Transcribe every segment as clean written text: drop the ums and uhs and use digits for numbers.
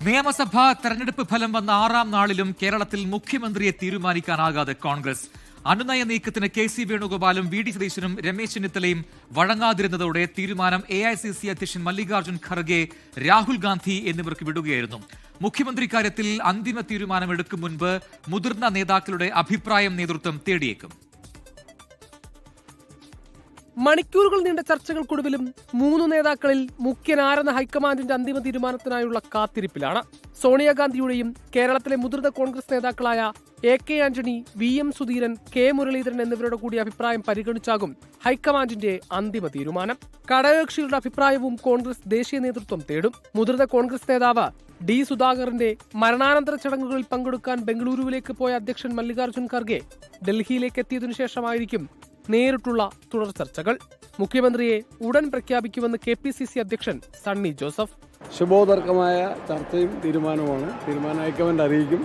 നിയമസഭാ തെരഞ്ഞെടുപ്പ് ഫലം വന്ന 6ാം നാളിലും കേരളത്തിൽ മുഖ്യമന്ത്രിയെ തീരുമാനിക്കാനാകാതെ കോൺഗ്രസ്. അനുനയ നീക്കത്തിന് KC വേണുഗോപാലും VD സതീശനും രമേശ് ചെന്നിത്തലയും വഴങ്ങാതിരുന്നതോടെ തീരുമാനം AICC അധ്യക്ഷൻ മല്ലികാർജ്ജുൻ ഖർഗെ, രാഹുൽ ഗാന്ധി എന്നിവർക്ക് വിടുകയായിരുന്നു. മുഖ്യമന്ത്രി കാര്യത്തിൽ അന്തിമ തീരുമാനമെടുക്കും മുൻപ് മുതിർന്ന നേതാക്കളുടെ അഭിപ്രായം നേതൃത്വം തേടിയേക്കും. മണിക്കൂറുകൾ നീണ്ട ചർച്ചകൾക്കൊടുവിലും 3 നേതാക്കളിൽ മുഖ്യനാരെന്ന ഹൈക്കമാൻഡിന്റെ അന്തിമ തീരുമാനത്തിനായുള്ള കാത്തിരിപ്പിലാണ്. സോണിയാഗാന്ധിയുടെയും കേരളത്തിലെ മുതിർന്ന കോൺഗ്രസ് നേതാക്കളായ AK Antony, VM Sudheeran, K Muraleedharan എന്നിവരുടെ കൂടി അഭിപ്രായം പരിഗണിച്ചാകും ഹൈക്കമാൻഡിന്റെ അന്തിമ തീരുമാനം. ഘടകകക്ഷികളുടെ അഭിപ്രായവും കോൺഗ്രസ് ദേശീയ നേതൃത്വം തേടും. മുതിർന്ന കോൺഗ്രസ് നേതാവ് D സുധാകരന്റെ മരണാനന്തര ചടങ്ങുകളിൽ പങ്കെടുക്കാൻ ബംഗളൂരുവിലേക്ക് പോയ അധ്യക്ഷൻ മല്ലികാർജ്ജുൻ ഖർഗെ ഡൽഹിയിലേക്ക് എത്തിയതിനു ശേഷമായിരിക്കും നേരിട്ടുള്ള തുടർ ചർച്ചകൾ. മുഖ്യമന്ത്രിയെ ഉടൻ പ്രഖ്യാപിക്കുമെന്ന് KPCC അധ്യക്ഷൻ സണ്ണി ജോസഫ്. ശുഭോദർക്കമായ ചർച്ചയും തീരുമാനമാണ്. തീരുമാനം ഹൈക്കമാൻഡ് അറിയിക്കും.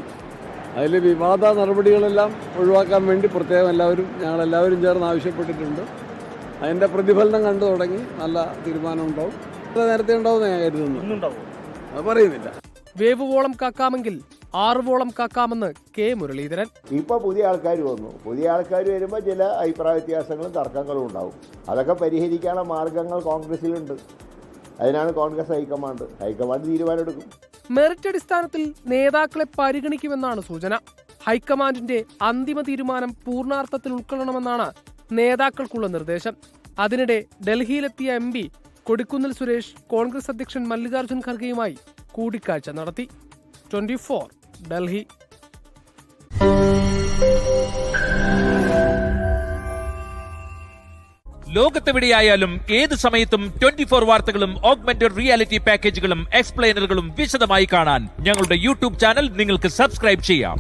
അതിൽ വിവാദ നടപടികളെല്ലാം ഒഴിവാക്കാൻ വേണ്ടി പ്രത്യേകം ഞങ്ങളെല്ലാവരും ചേർന്ന് ആവശ്യപ്പെട്ടിട്ടുണ്ട്. അതിൻ്റെ പ്രതിഫലനം കണ്ടു തുടങ്ങി. നല്ല തീരുമാനം ഉണ്ടാവും. നേരത്തെ ഉണ്ടാവും ഞാൻ കരുതുന്നു. അത് പറയുന്നില്ല. വേവുവോളം കാക്കാമെങ്കിൽ 6 വോളം കാക്കാമെന്ന് K മുരളീധരൻ. ഇപ്പോൾ പുതിയ ആൾക്കാർ വന്നു. പുതിയ ആൾക്കാർ വരുമ്പോൾ ചില അഭിപ്രായ വ്യത്യാസങ്ങളും തർക്കങ്ങളും ഉണ്ടാവും. അതൊക്കെ പരിഹരിക്കാനുള്ള മാർഗങ്ങൾ കോൺഗ്രസിലുണ്ട്. അതിനാണ് കോൺഗ്രസ് ഹൈക്കമാൻഡ് തീരുമാനമെടുക്കും. മെറിറ്റ് അടിസ്ഥാനത്തിൽ നേതാക്കളെ പരിഗണിക്കുമെന്നാണ് സൂചന. ഹൈക്കമാൻഡിന്റെ അന്തിമ തീരുമാനം പൂർണ്ണാർത്ഥത്തിൽ ഉൾക്കൊള്ളണമെന്നാണ് നേതാക്കൾക്കുള്ള നിർദ്ദേശം. അതിനിടെ ഡൽഹിയിലെത്തിയ MP കൊടിക്കുന്നിൽ സുരേഷ് കോൺഗ്രസ് അധ്യക്ഷൻ മല്ലികാർജ്ജുൻ ഖർഗെയുമായി കൂടിക്കാഴ്ച നടത്തി. 24 ഡൽഹി. ലോകത്തെവിടെയായാലും ഏത് സമയത്തും 24 വാർത്തകളും ഓഗ്മെന്റഡ് റിയാലിറ്റി പാക്കേജുകളും എക്സ്പ്ലെയിനറുകളും വിശദമായി കാണാൻ ഞങ്ങളുടെ YouTube ചാനൽ നിങ്ങൾക്ക് സബ്സ്ക്രൈബ് ചെയ്യാം.